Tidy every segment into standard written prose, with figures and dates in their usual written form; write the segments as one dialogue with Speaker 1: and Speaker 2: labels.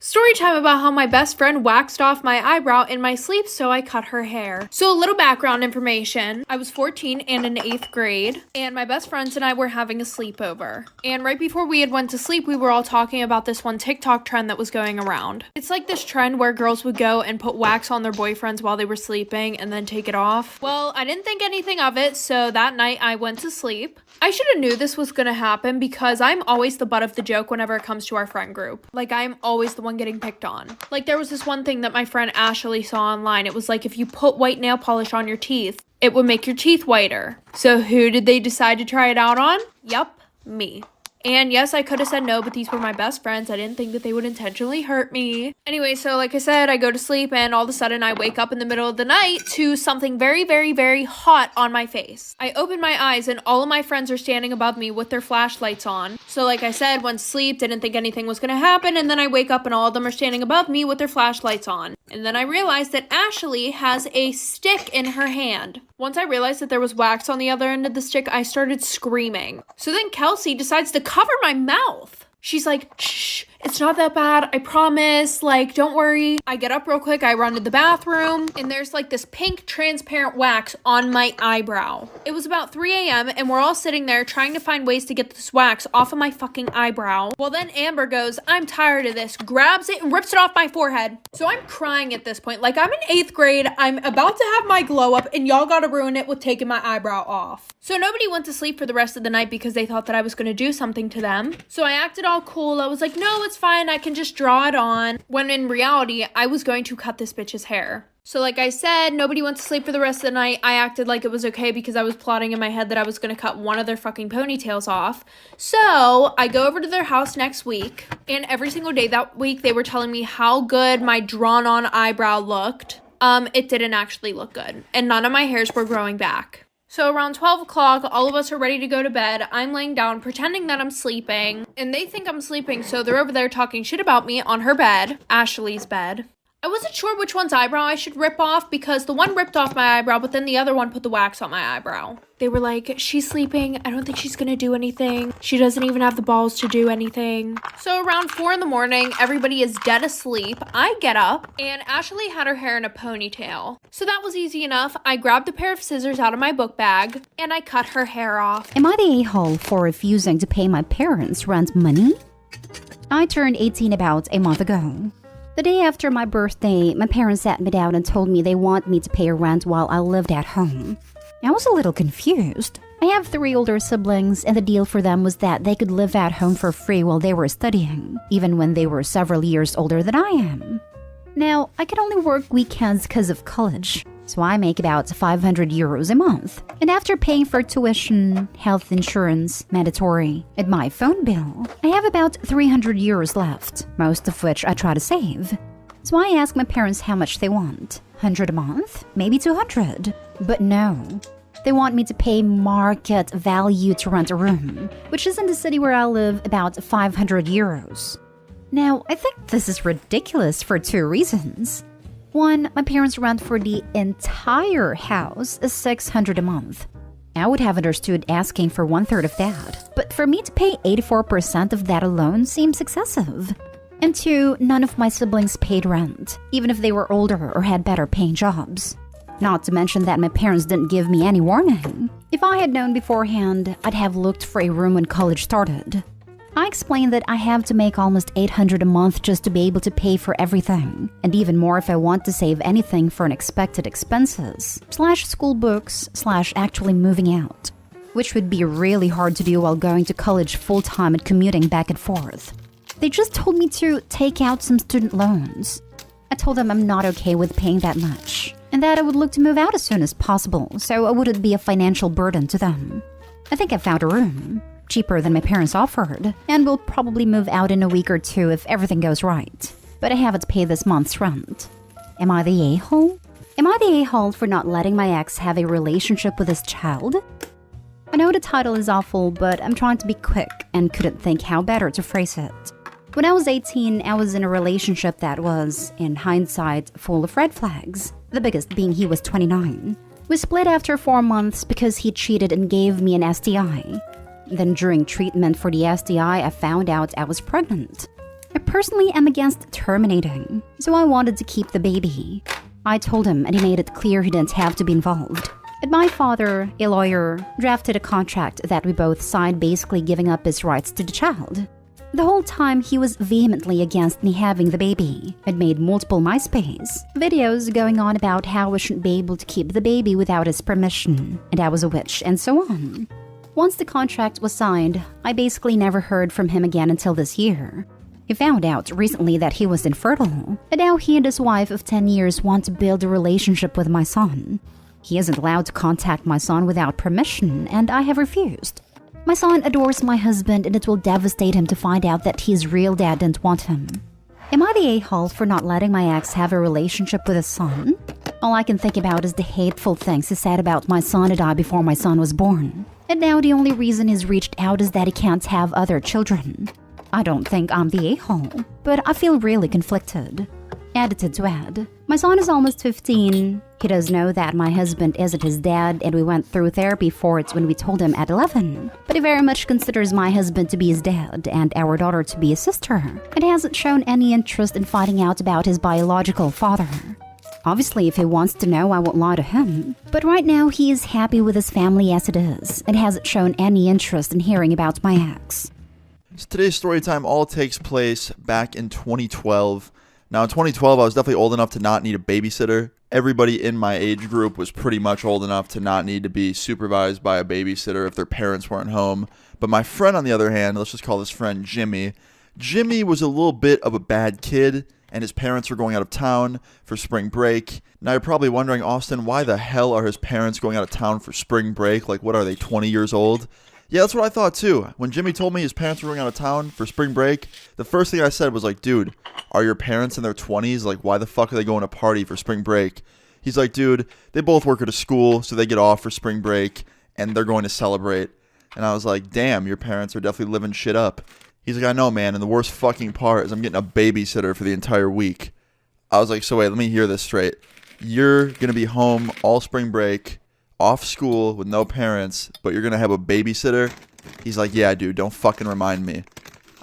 Speaker 1: Story time about how my best friend waxed off my eyebrow in my sleep, so I cut her hair. So a little background information. I was 14 and in 8th grade, and my best friends and I were having a sleepover. And right before we had went to sleep, we were all talking about this one TikTok trend that was going around. It's like this trend where girls would go and put wax on their boyfriends while they were sleeping and then take it off. Well, I didn't think anything of it, so that night I went to sleep. I should have knew this was gonna happen because I'm always the butt of the joke whenever it comes to our friend group. Like, I'm always the one getting picked on. Like, there was this one thing that my friend Ashley saw online. It was like, if you put white nail polish on your teeth, it would make your teeth whiter. So who did they decide to try it out on? Yup, me. And yes, I could have said no, but these were my best friends. I didn't think that they would intentionally hurt me. Anyway, so like I said, I go to sleep and all of a sudden I wake up in the middle of the night to something very, very, very hot on my face. I open my eyes and all of my friends are standing above me with their flashlights on. So like I said, went to sleep, didn't think anything was gonna happen, and then I wake up and all of them are standing above me with their flashlights on. And then I realized that Ashley has a stick in her hand. Once I realized that there was wax on the other end of the stick, I started screaming. So then Kelsey decides to cover my mouth. She's like, shh, it's not that bad, I promise, like, don't worry. I get up real quick, I run to the bathroom, and there's like this pink transparent wax on my eyebrow. It was about 3 a.m. and we're all sitting there trying to find ways to get this wax off of my fucking eyebrow. Well, then Amber goes, I'm tired of this, grabs it and rips it off my forehead. So I'm crying at this point. Like, I'm in 8th grade, I'm about to have my glow up, and y'all gotta ruin it with taking my eyebrow off. So nobody went to sleep for the rest of the night because they thought that I was gonna do something to them. So I acted all cool. I was like, no, it's fine, I can just draw it on. When in reality, I was going to cut this bitch's hair. So like I said, nobody went to sleep for the rest of the night. I acted like it was okay because I was plotting in my head that I was gonna cut one of their fucking ponytails off. So I go over to their house next week, and every single day that week they were telling me how good my drawn on eyebrow looked. It didn't actually look good, and none of my hairs were growing back. So around 12 o'clock, all of us are ready to go to bed. I'm laying down pretending that I'm sleeping, and they think I'm sleeping, so they're over there talking shit about me on her bed, Ashley's bed. I wasn't sure which one's eyebrow I should rip off because the one ripped off my eyebrow, but then the other one put the wax on my eyebrow. They were like, she's sleeping, I don't think she's gonna do anything. She doesn't even have the balls to do anything. So around 4 in the morning, everybody is dead asleep. I get up, and Ashley had her hair in a ponytail. So that was easy enough. I grabbed a pair of scissors out of my book bag, and I cut her hair off.
Speaker 2: Am I the a-hole for refusing to pay my parents' rent money? I turned 18 about a month ago. The day after my birthday, my parents sat me down and told me they want me to pay rent while I lived at home. I was a little confused. I have 3 older siblings, and the deal for them was that they could live at home for free while they were studying, even when they were several years older than I am. Now, I can only work weekends because of college, so I make about 500 euros a month. And after paying for tuition, health insurance, mandatory, and my phone bill, I have about 300 euros left, most of which I try to save. So I ask my parents how much they want. 100 a month? Maybe 200. But no. They want me to pay market value to rent a room, which is in the city where I live about 500 euros. Now, I think this is ridiculous for 2 reasons. One, my parents' rent for the entire house is 600 a month. I would have understood asking for 1/3 of that, but for me to pay 84% of that alone seems excessive. And 2, none of my siblings paid rent, even if they were older or had better paying jobs. Not to mention that my parents didn't give me any warning. If I had known beforehand, I'd have looked for a room when college started. I explained that I have to make almost 800 a month just to be able to pay for everything, and even more if I want to save anything for unexpected expenses, /school books, /actually moving out, which would be really hard to do while going to college full-time and commuting back and forth. They just told me to take out some student loans. I told them I'm not okay with paying that much, and that I would look to move out as soon as possible so I wouldn't be a financial burden to them. I think I found a room, cheaper than my parents offered, and will probably move out in a week or 2 if everything goes right. But I haven't to pay this month's rent. Am I the a-hole? Am I the a-hole for not letting my ex have a relationship with his child? I know the title is awful, but I'm trying to be quick and couldn't think how better to phrase it. When I was 18, I was in a relationship that was, in hindsight, full of red flags, the biggest being he was 29. We split after 4 months because he cheated and gave me an STI. Then during treatment for the STI, I found out I was pregnant. I personally am against terminating, so I wanted to keep the baby. I told him and he made it clear he didn't have to be involved. And my father, a lawyer, drafted a contract that we both signed, basically giving up his rights to the child. The whole time he was vehemently against me having the baby and made multiple MySpace videos going on about how I shouldn't be able to keep the baby without his permission, and I was a witch, and so on. Once the contract was signed, I basically never heard from him again until this year. He found out recently that he was infertile, and now he and his wife of 10 years want to build a relationship with my son. He isn't allowed to contact my son without permission, and I have refused. My son adores my husband, and it will devastate him to find out that his real dad didn't want him. Am I the a-hole for not letting my ex have a relationship with his son? All I can think about is the hateful things he said about my son and I before my son was born. And now the only reason he's reached out is that he can't have other children. I don't think I'm the a-hole, but I feel really conflicted. Edited to add, my son is almost 15. He does know that my husband isn't his dad, and we went through therapy for it when we told him at 11. But he very much considers my husband to be his dad and our daughter to be his sister, and hasn't shown any interest in finding out about his biological father. Obviously, if he wants to know, I won't lie to him. But right now, he is happy with his family as it is, and hasn't shown any interest in hearing about my ex.
Speaker 3: So today's story time all takes place back in 2012. Now, in 2012, I was definitely old enough to not need a babysitter. Everybody in my age group was pretty much old enough to not need to be supervised by a babysitter if their parents weren't home. But my friend, on the other hand, let's just call this friend Jimmy. Jimmy was a little bit of a bad kid, and his parents were going out of town for spring break. Now, you're probably wondering, Austin, why the hell are his parents going out of town for spring break? Like, what are they, 20 years old? Yeah, that's what I thought too. When Jimmy told me his parents were going out of town for spring break, the first thing I said was like, dude, are your parents in their 20s? Like, why the fuck are they going to party for spring break? He's like, dude, they both work at a school, so they get off for spring break, and they're going to celebrate. And I was like, damn, your parents are definitely living shit up. He's like, I know, man, and the worst fucking part is I'm getting a babysitter for the entire week. I was like, so wait, let me hear this straight. You're going to be home all spring break, off school with no parents, but you're gonna have a babysitter? He's like, yeah, dude, don't fucking remind me.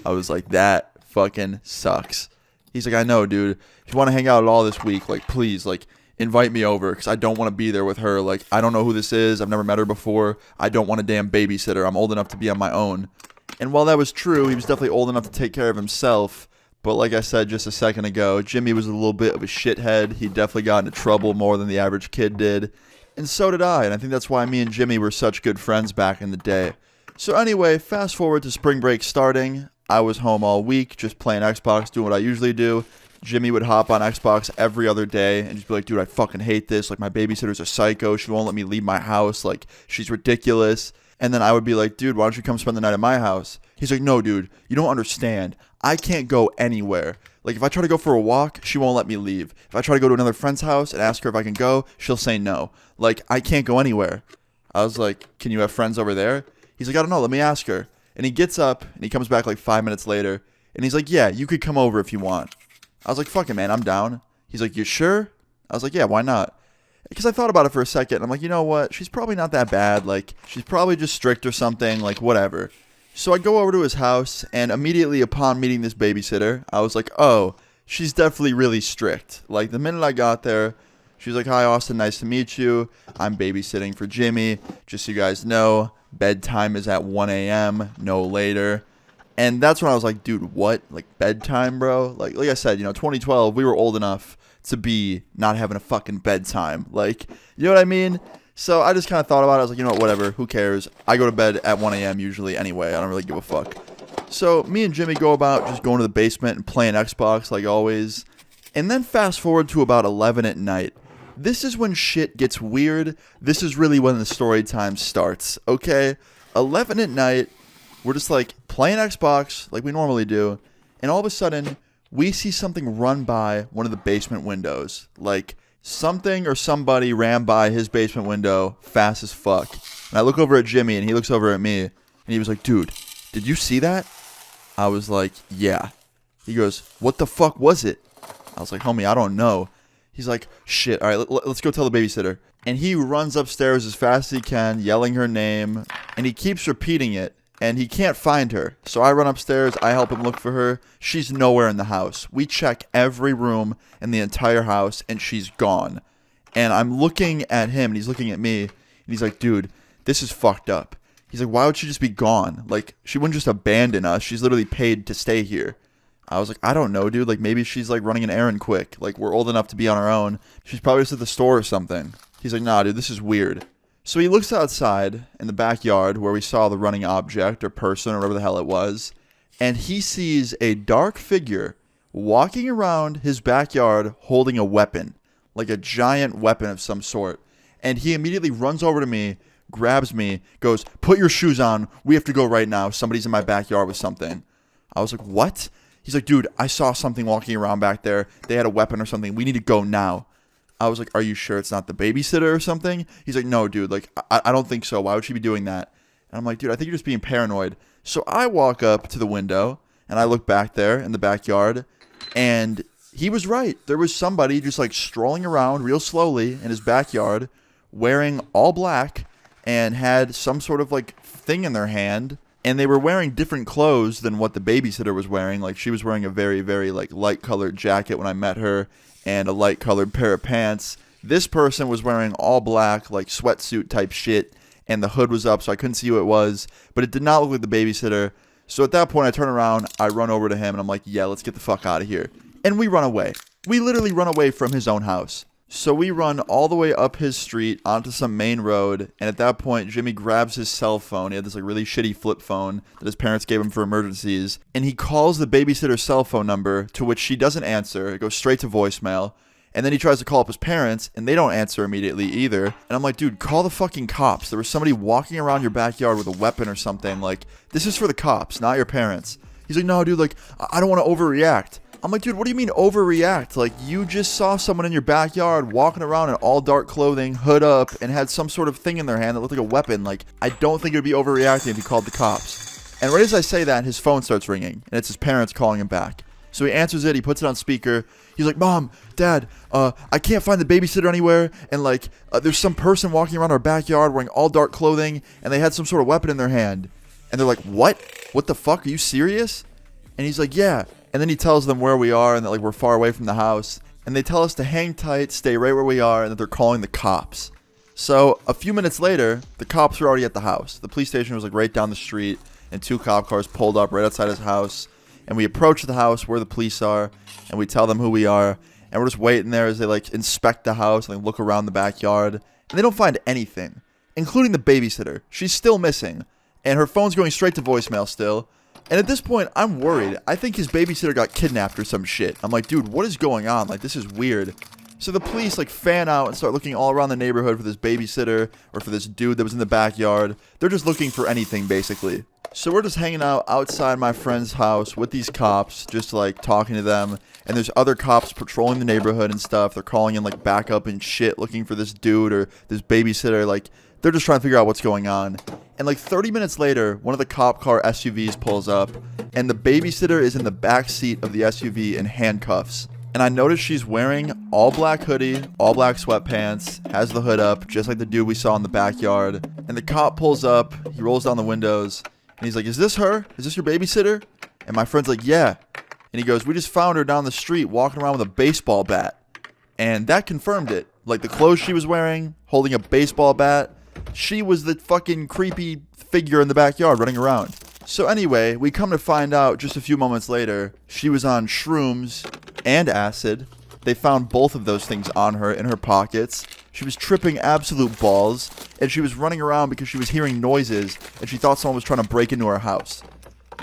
Speaker 3: I was like, that fucking sucks. He's like, I know, dude. If you want to hang out at all this week, like, please, like, invite me over, because I don't want to be there with her. Like, I don't know who this is. I've never met her before. I don't want a damn babysitter. I'm old enough to be on my own. And while that was true, he was definitely old enough to take care of himself. But like I said just a second ago, Jimmy was a little bit of a shithead. He definitely got into trouble more than the average kid did. And so did I, and I think that's why me and Jimmy were such good friends back in the day. So anyway, fast forward to spring break starting. I was home all week, just playing Xbox, doing what I usually do. Jimmy would hop on Xbox every other day and just be like, dude, I fucking hate this. Like, my babysitter's a psycho. She won't let me leave my house. Like, she's ridiculous. And then I would be like, dude, why don't you come spend the night at my house? He's like, no, dude, you don't understand. I can't go anywhere. Like, if I try to go for a walk, she won't let me leave. If I try to go to another friend's house and ask her if I can go, she'll say no. Like, I can't go anywhere. I was like, can you have friends over there? He's like, I don't know, let me ask her. And he gets up, and he comes back like 5 minutes later, and he's like, yeah, you could come over if you want. I was like, fuck it, man, I'm down. He's like, you sure? I was like, yeah, why not? Because I thought about it for a second, and I'm like, you know what? She's probably not that bad. Like, she's probably just strict or something, like, whatever. So I go over to his house, and immediately upon meeting this babysitter, I was like, oh, she's definitely really strict. Like, the minute I got there, she was like, hi, Austin, nice to meet you. I'm babysitting for Jimmy. Just so you guys know, bedtime is at 1 a.m., no later. And that's when I was like, dude, what? Like, bedtime, bro? Like I said, 2012, we were old enough to be not having a fucking bedtime. Like, you know what I mean? So I just kind of thought about it. I was like, you know what, whatever, who cares? I go to bed at 1 a.m. usually anyway. I don't really give a fuck. So me and Jimmy go about just going to the basement and playing Xbox like always. And then fast forward to about 11 at night. This is when shit gets weird. This is really when the story time starts, okay? 11 at night, we're just like playing Xbox like we normally do. And all of a sudden, we see something run by one of the basement windows. Like, something or somebody ran by his basement window fast as fuck. And I look over at Jimmy, and he looks over at me, and he was like, dude, did you see that? I was like, yeah. He goes, what the fuck was it? I was like, homie, I don't know. He's like, shit, all right, let's go tell the babysitter. And he runs upstairs as fast as he can, yelling her name, and he keeps repeating it. and he can't find her. So I run upstairs, I help him look for her. She's nowhere in the house. We check every room in the entire house, and she's gone. And I'm looking at him, and he's looking at me, and he's like, dude, this is fucked up. He's like, why would she just be gone? Like, she wouldn't just abandon us. She's literally paid to stay here. I was like, I don't know, dude. Like, maybe she's, like, running an errand quick. Like, we're old enough to be on our own. She's probably just at the store or something. He's like, nah, dude, this is weird. So he looks outside in the backyard where we saw the running object or person or whatever the hell it was, and he sees a dark figure walking around his backyard holding a weapon, like a giant weapon of some sort. And he immediately runs over to me, grabs me, goes, put your shoes on. We have to go right now. Somebody's in my backyard with something. I was like, what? He's like, dude, I saw something walking around back there. They had a weapon or something. We need to go now. I was like, are you sure it's not the babysitter or something? He's like, no, dude, like, I don't think so. Why would she be doing that? And I'm like, dude, I think you're just being paranoid. So I walk up to the window, and I look back there in the backyard, and he was right. There was somebody just, like, strolling around real slowly in his backyard, wearing all black, and had some sort of, like, thing in their hand. And they were wearing different clothes than what the babysitter was wearing. Like, she was wearing a very, very, like, light-colored jacket when I met her, and a light-colored pair of pants. This person was wearing all black, like, sweatsuit type shit, and the hood was up, so I couldn't see who it was. But it did not look like the babysitter. So at that point, I turn around, I run over to him, and I'm like, yeah, let's get the fuck out of here. And we run away. We literally run away from his own house. So we run all the way up his street onto some main road, and at that point, Jimmy grabs his cell phone. He had this, like, really shitty flip phone that his parents gave him for emergencies, and he calls the babysitter's cell phone number, to which she doesn't answer. It goes straight to voicemail, and then he tries to call up his parents, and they don't answer immediately either. And I'm like, dude, call the fucking cops. There was somebody walking around your backyard with a weapon or something. Like, this is for the cops, not your parents. He's like, no, dude, like, I don't want to overreact. I'm like, dude, what do you mean overreact? Like, you just saw someone in your backyard walking around in all dark clothing, hood up, and had some sort of thing in their hand that looked like a weapon. Like, I don't think it would be overreacting if he called the cops. And right as I say that, his phone starts ringing, and it's his parents calling him back. So he answers it, he puts it on speaker. He's like, Mom, Dad, I can't find the babysitter anywhere, and, like, there's some person walking around our backyard wearing all dark clothing, and they had some sort of weapon in their hand. And they're like, what? What the fuck? Are you serious? And he's like, yeah. And then he tells them where we are and that, like, we're far away from the house. And they tell us to hang tight, stay right where we are, and that they're calling the cops. So a few minutes later, the cops were already at the house. The police station was, like, right down the street, and 2 cop cars pulled up right outside his house. And we approach the house where the police are, and we tell them who we are. And we're just waiting there as they, like, inspect the house and, like, look around the backyard. And they don't find anything, including the babysitter. She's still missing, and her phone's going straight to voicemail still. And at this point, I'm worried. I think his babysitter got kidnapped or some shit. I'm like, dude, what is going on? Like, this is weird. So the police, like, fan out and start looking all around the neighborhood for this babysitter or for this dude that was in the backyard. They're just looking for anything, basically. So we're just hanging out outside my friend's house with these cops, just, like, talking to them. And there's other cops patrolling the neighborhood and stuff. They're calling in, like, backup and shit, looking for this dude or this babysitter. Like, they're just trying to figure out what's going on. And like 30 minutes later, one of the cop car SUVs pulls up, and the babysitter is in the back seat of the SUV in handcuffs. And I notice she's wearing all black hoodie, all black sweatpants, has the hood up, just like the dude we saw in the backyard. And the cop pulls up, he rolls down the windows, and he's like, is this her? Is this your babysitter? And my friend's like, yeah. And he goes, we just found her down the street walking around with a baseball bat. And that confirmed it. Like, the clothes she was wearing, holding a baseball bat, she was the fucking creepy figure in the backyard running around. So anyway, we come to find out just a few moments later, she was on shrooms and acid. They found both of those things on her in her pockets. She was tripping absolute balls, and she was running around because she was hearing noises, and she thought someone was trying to break into her house.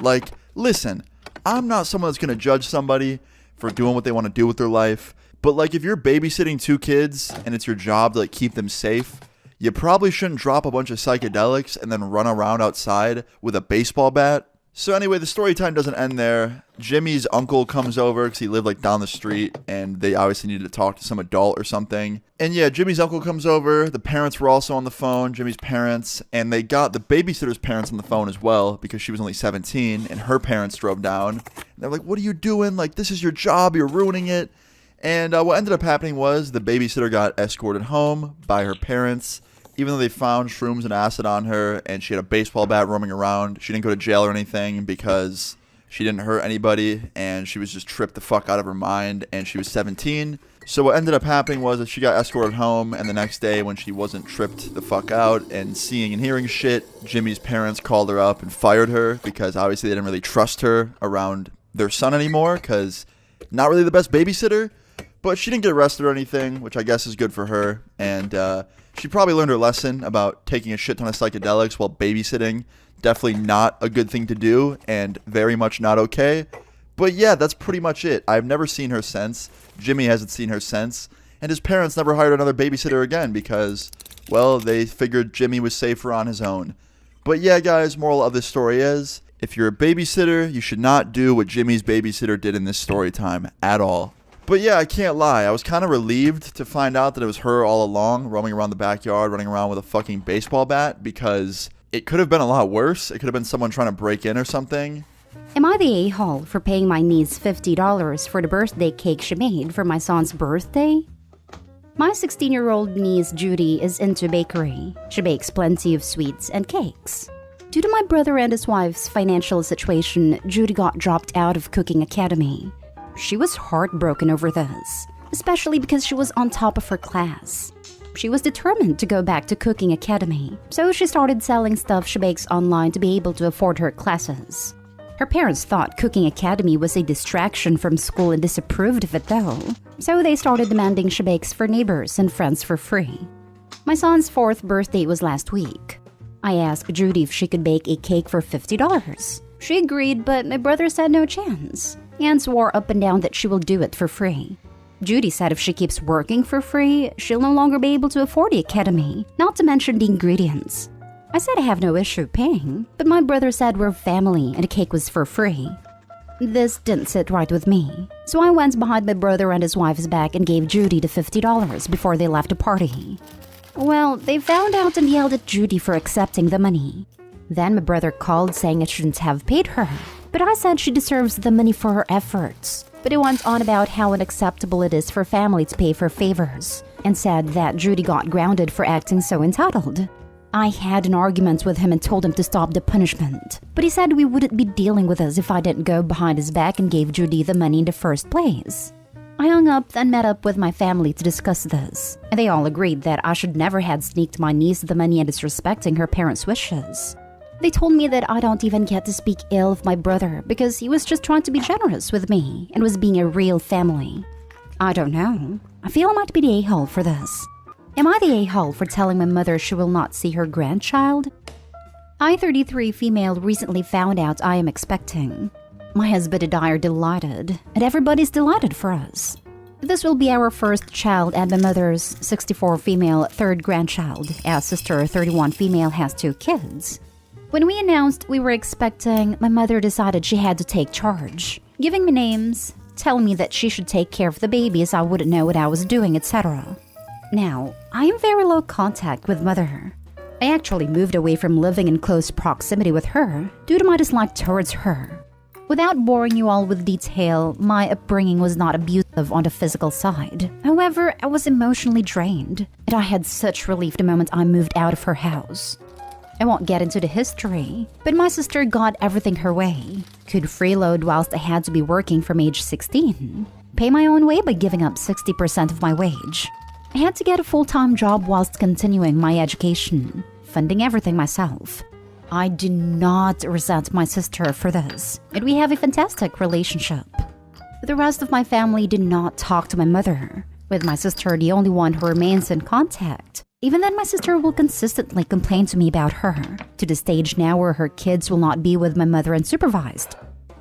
Speaker 3: Like, listen, I'm not someone that's going to judge somebody for doing what they want to do with their life, but like, if you're babysitting 2 kids and it's your job to, like, keep them safe, you probably shouldn't drop a bunch of psychedelics and then run around outside with a baseball bat. So anyway, the story time doesn't end there. Jimmy's uncle comes over because he lived, like, down the street, and they obviously needed to talk to some adult or something. And yeah, Jimmy's uncle comes over. The parents were also on the phone, Jimmy's parents, and they got the babysitter's parents on the phone as well because she was only 17, and her parents drove down. And they're like, what are you doing? Like, this is your job. You're ruining it. And what ended up happening was the babysitter got escorted home by her parents, even though they found shrooms and acid on her and she had a baseball bat roaming around, she didn't go to jail or anything because she didn't hurt anybody and she was just tripped the fuck out of her mind and she was 17. So what ended up happening was that she got escorted home, and the next day when she wasn't tripped the fuck out and seeing and hearing shit, Jimmy's parents called her up and fired her because obviously they didn't really trust her around their son anymore because not really the best babysitter. But she didn't get arrested or anything, which I guess is good for her. And she probably learned her lesson about taking a shit ton of psychedelics while babysitting. Definitely not a good thing to do and very much not okay. But yeah, that's pretty much it. I've never seen her since. Jimmy hasn't seen her since. And his parents never hired another babysitter again because, well, they figured Jimmy was safer on his own. But yeah, guys, moral of this story is, if you're a babysitter, you should not do what Jimmy's babysitter did in this story time at all. But yeah, I can't lie. I was kind of relieved to find out that it was her all along, roaming around the backyard, running around with a fucking baseball bat, because it could have been a lot worse. It could have been someone trying to break in or something.
Speaker 2: Am I the a-hole for paying my niece $50 for the birthday cake she made for my son's birthday? My 16-year-old niece Judy is into bakery. She bakes plenty of sweets and cakes. Due to my brother and his wife's financial situation, Judy got dropped out of cooking academy. She was heartbroken over this, especially because she was on top of her class. She was determined to go back to cooking academy, so she started selling stuff she bakes online to be able to afford her classes. Her parents thought cooking academy was a distraction from school and disapproved of it though, so they started demanding she bakes for neighbors and friends for free. My son's 4th birthday was last week. I asked Judy if she could bake a cake for $50. She agreed, but my brother said no chance, and swore up and down that she will do it for free. Judy said if she keeps working for free, she'll no longer be able to afford the academy, not to mention the ingredients. I said I have no issue paying, but my brother said we're family and the cake was for free. This didn't sit right with me, so I went behind my brother and his wife's back and gave Judy the $50 before they left the party. Well, they found out and yelled at Judy for accepting the money. Then my brother called saying I shouldn't have paid her, but I said she deserves the money for her efforts. But he went on about how unacceptable it is for family to pay for favors, and said that Judy got grounded for acting so entitled. I had an argument with him and told him to stop the punishment, but he said we wouldn't be dealing with us if I didn't go behind his back and gave Judy the money in the first place. I hung up and met up with my family to discuss this, and they all agreed that I should never have sneaked my niece the money and disrespecting her parents' wishes. They told me that I don't even get to speak ill of my brother because he was just trying to be generous with me and was being a real family. I don't know. I feel I might be the a-hole for this. Am I the a-hole for telling my mother she will not see her grandchild? I, 33 female, recently found out I am expecting. My husband and I are delighted, and everybody's delighted for us. This will be our first child and my mother's 64 female 3rd grandchild, as sister 31 female has 2 kids. When we announced we were expecting, my mother decided she had to take charge, giving me names, telling me that she should take care of the baby as I wouldn't know what I was doing, etc. Now, I am very low contact with mother. I actually moved away from living in close proximity with her due to my dislike towards her. Without boring you all with detail, my upbringing was not abusive on the physical side. However, I was emotionally drained, and I had such relief the moment I moved out of her house. I won't get into the history, but my sister got everything her way. Could freeload whilst I had to be working from age 16. Pay my own way by giving up 60% of my wage. I had to get a full-time job whilst continuing my education, funding everything myself. I do not resent my sister for this, and we have a fantastic relationship. The rest of my family did not talk to my mother, with my sister the only one who remains in contact. Even then, my sister will consistently complain to me about her, to the stage now where her kids will not be with my mother unsupervised.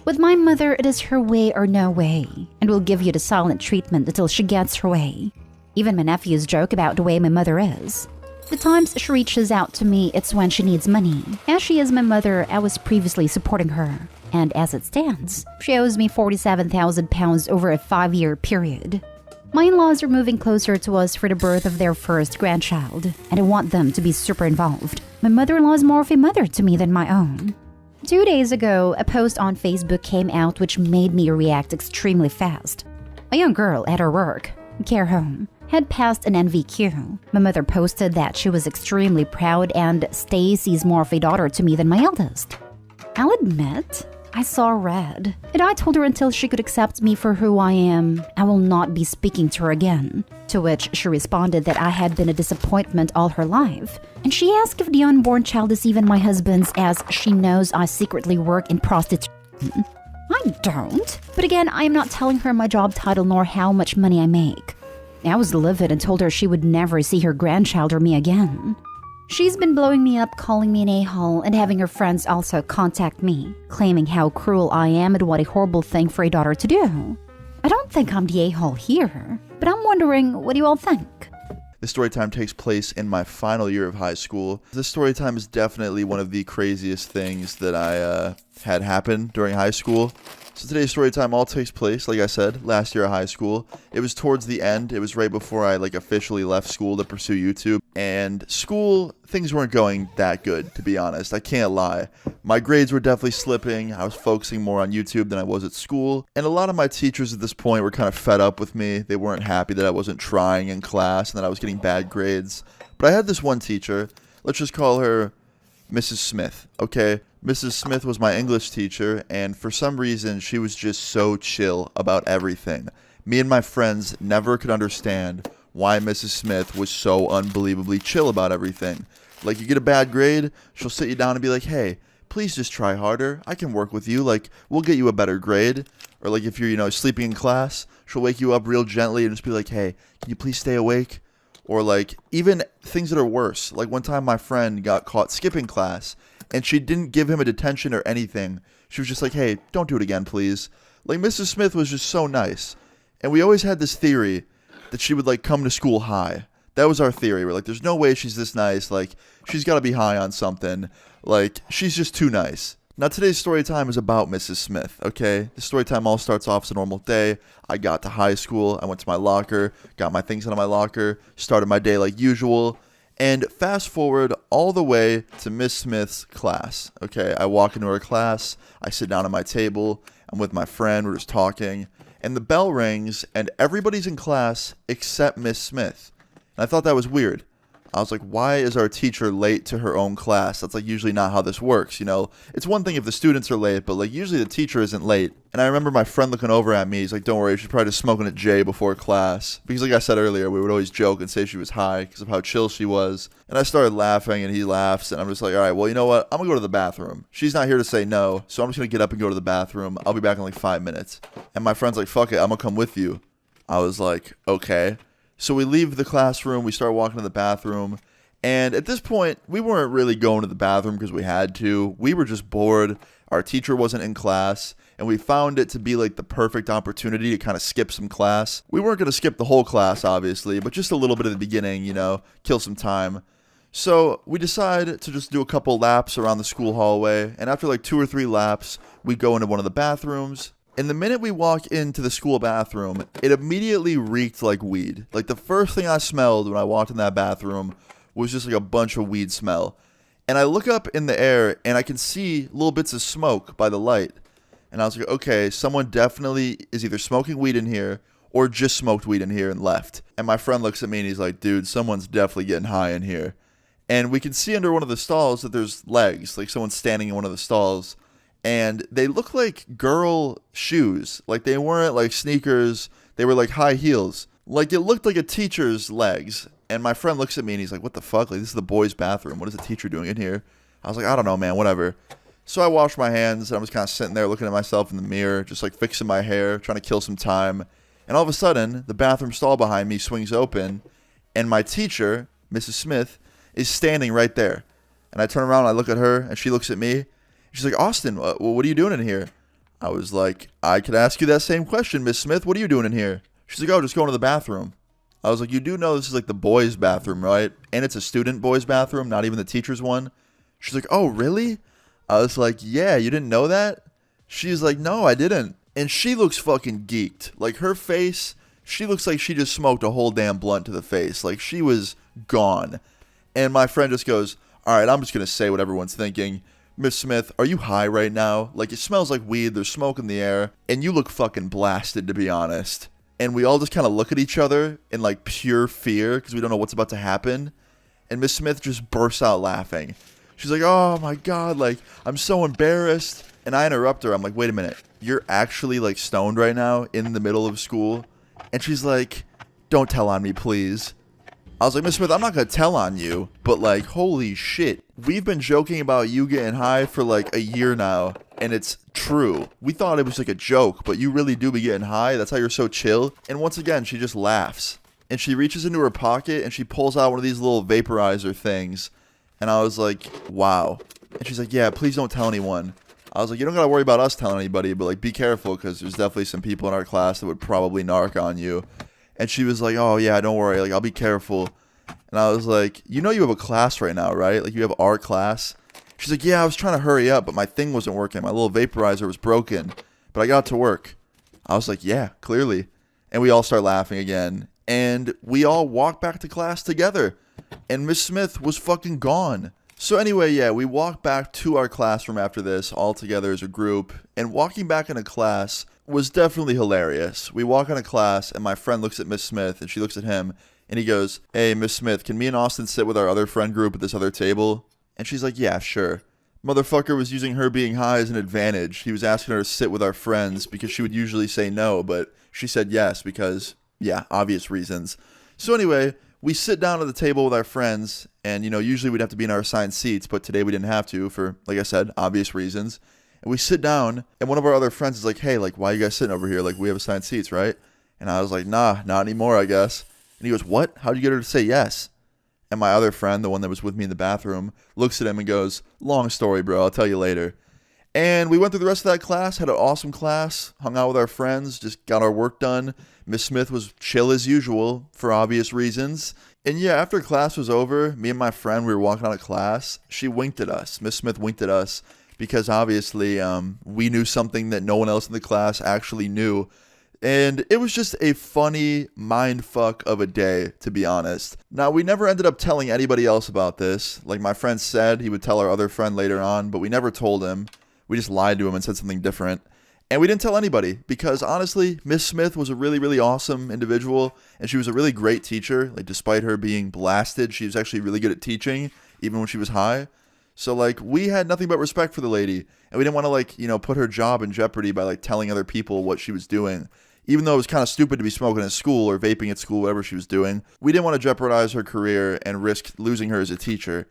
Speaker 2: With my mother, it is her way or no way, and will give you the silent treatment until she gets her way. Even my nephews joke about the way my mother is. The times she reaches out to me, it's when she needs money. As she is my mother, I was previously supporting her. And as it stands, she owes me £47,000 over a 5-year period. My in-laws are moving closer to us for the birth of their first grandchild, and I want them to be super involved. My mother-in-law is more of a mother to me than my own. 2 days ago, a post on Facebook came out which made me react extremely fast. A young girl at her work, care home, had passed an NVQ. My mother posted that she was extremely proud and Stacy's more of a daughter to me than my eldest. I'll admit, I saw red, and I told her until she could accept me for who I am, I will not be speaking to her again. To which she responded that I had been a disappointment all her life, and she asked if the unborn child is even my husband's, as she knows I secretly work in prostitution. I don't. But again, I am not telling her my job title nor how much money I make. I was livid and told her she would never see her grandchild or me again. She's been blowing me up, calling me an a-hole, and having her friends also contact me, claiming how cruel I am and what a horrible thing for a daughter to do. I don't think I'm the a-hole here, but I'm wondering, what do you all think?
Speaker 3: This story time takes place in my final year of high school. This story time is definitely one of the craziest things that I had happen during high school. So today's story time all takes place, like I said, last year of high school. It was towards the end. It was right before I officially left school to pursue YouTube. And school, things weren't going that good, to be honest. I can't lie. My grades were definitely slipping. I was focusing more on YouTube than I was at school. And a lot of my teachers at this point were kind of fed up with me. They weren't happy that I wasn't trying in class and that I was getting bad grades. But I had this one teacher. Let's just call her Mrs. Smith, okay? Mrs. Smith was my English teacher, and for some reason, she was just so chill about everything. Me and my friends never could understand why Mrs. Smith was so unbelievably chill about everything. Like, you get a bad grade, she'll sit you down and be like, hey, please just try harder. I can work with you. We'll get you a better grade. Or, if you're, sleeping in class, she'll wake you up real gently and just be like, hey, can you please stay awake? Or, even things that are worse. One time my friend got caught skipping class, and she didn't give him a detention or anything. She was just like, hey, don't do it again, please. Mrs. Smith was just so nice. And we always had this theory that she would, come to school high. That was our theory. We're like, there's no way she's this nice. She's got to be high on something. She's just too nice. Now, today's story time is about Mrs. Smith, okay? The story time all starts off as a normal day. I got to high school. I went to my locker, got my things out of my locker, started my day like usual. And fast forward all the way to Miss Smith's class, okay? I walk into her class. I sit down at my table. I'm with my friend. We're just talking. And the bell rings, and everybody's in class except Miss Smith. And I thought that was weird. I was like, why is our teacher late to her own class? That's usually not how this works, It's one thing if the students are late, but usually the teacher isn't late. And I remember my friend looking over at me. He's like, don't worry, she's probably just smoking a J before class. Because like I said earlier, we would always joke and say she was high because of how chill she was. And I started laughing and he laughs and I'm just like, all right, well, you know what? I'm going to go to the bathroom. She's not here to say no, so I'm just going to get up and go to the bathroom. I'll be back in 5 minutes. And my friend's like, fuck it, I'm going to come with you. I was like, okay. So we leave the classroom, we start walking to the bathroom. And at this point, we weren't really going to the bathroom because we had to. We were just bored. Our teacher wasn't in class. And we found it to be the perfect opportunity to kind of skip some class. We weren't going to skip the whole class, obviously, but just a little bit at the beginning, kill some time. So we decided to just do a couple laps around the school hallway. And after 2 or 3 laps, we go into one of the bathrooms. And the minute we walk into the school bathroom, it immediately reeked like weed. The first thing I smelled when I walked in that bathroom was just a bunch of weed smell. And I look up in the air and I can see little bits of smoke by the light. And I was like, okay, someone definitely is either smoking weed in here or just smoked weed in here and left. And my friend looks at me and he's like, dude, someone's definitely getting high in here. And we can see under one of the stalls that there's legs, someone's standing in one of the stalls. And they look like girl shoes. They weren't sneakers, they were high heels. It looked like a teacher's legs. And my friend looks at me and he's like, what the fuck? This is the boys' bathroom. What is the teacher doing in here? I was like, I don't know, man, whatever. So I washed my hands and I was kind of sitting there looking at myself in the mirror, just fixing my hair, trying to kill some time. And all of a sudden, the bathroom stall behind me swings open and my teacher, Mrs. Smith, is standing right there. And I turn around and I look at her and she looks at me. She's like, Austin, what are you doing in here? I was like, I could ask you that same question, Miss Smith. What are you doing in here? She's like, oh, just going to the bathroom. I was like, you do know this is the boys' bathroom, right? And it's a student boys' bathroom, not even the teacher's one. She's like, oh, really? I was like, yeah, you didn't know that? She's like, no, I didn't. And she looks fucking geeked. Her face, she looks like she just smoked a whole damn blunt to the face. She was gone. And my friend just goes, all right, I'm just going to say what everyone's thinking. Miss Smith, are you high right now? It smells like weed, there's smoke in the air, and you look fucking blasted, to be honest. And we all just kind of look at each other in like pure fear because we don't know what's about to happen. And Miss Smith just bursts out laughing. She's like, oh my God, like, I'm so embarrassed. And I interrupt her. I'm like, wait a minute. You're actually like stoned right now in the middle of school? And she's like, don't tell on me, please. I was like, Miss Smith, I'm not going to tell on you. But like, holy shit. We've been joking about you getting high for like a year now. And it's true. We thought it was like a joke, but you really do be getting high. That's how you're so chill. And once again, she just laughs. And she reaches into her pocket and she pulls out one of these little vaporizer things. And I was like, wow. And she's like, yeah, please don't tell anyone. I was like, you don't got to worry about us telling anybody, but like, be careful because there's definitely some people in our class that would probably narc on you. And she was like, oh yeah, don't worry. Like, I'll be careful. And I was like, you know you have a class right now, right? Like, you have art class. She's like, yeah, I was trying to hurry up, but my thing wasn't working. My little vaporizer was broken, but I got to work. I was like, yeah, clearly. And we all start laughing again. And we all walk back to class together. And Miss Smith was fucking gone. So anyway, yeah, we walked back to our classroom after this, all together as a group. And walking back into class was definitely hilarious. We walk into class, and my friend looks at Miss Smith, and she looks at him, and he goes, hey, Miss Smith, can me and Austin sit with our other friend group at this other table? And she's like, yeah, sure. Motherfucker was using her being high as an advantage. He was asking her to sit with our friends because she would usually say no, but she said yes because, yeah, obvious reasons. So anyway, we sit down at the table with our friends, and, you know, usually we'd have to be in our assigned seats, but today we didn't have to for, like I said, obvious reasons. And we sit down, and one of our other friends is like, hey, like, why are you guys sitting over here? Like, we have assigned seats, right? And I was like, nah, not anymore, I guess. And he goes, what? How'd you get her to say yes? And my other friend, the one that was with me in the bathroom, looks at him and goes, long story, bro, I'll tell you later. And we went through the rest of that class, had an awesome class, hung out with our friends, just got our work done. Miss Smith was chill as usual for obvious reasons. And yeah, after class was over, me and my friend, we were walking out of class. She winked at us. Miss Smith winked at us because obviously we knew something that no one else in the class actually knew. And it was just a funny mind fuck of a day, to be honest. Now, we never ended up telling anybody else about this. Like my friend said, he would tell our other friend later on, but we never told him. We just lied to him and said something different. And we didn't tell anybody because honestly, Miss Smith was a really, really awesome individual. And she was a really great teacher. Like despite her being blasted, she was actually really good at teaching, even when she was high. So like we had nothing but respect for the lady. And we didn't want to like, you know, put her job in jeopardy by like telling other people what she was doing. Even though it was kind of stupid to be smoking at school or vaping at school, whatever she was doing, we didn't want to jeopardize her career and risk losing her as a teacher.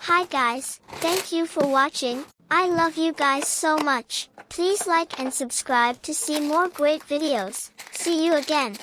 Speaker 4: Hi guys, thank you for watching. I love you guys so much. Please like and subscribe to see more great videos. See you again.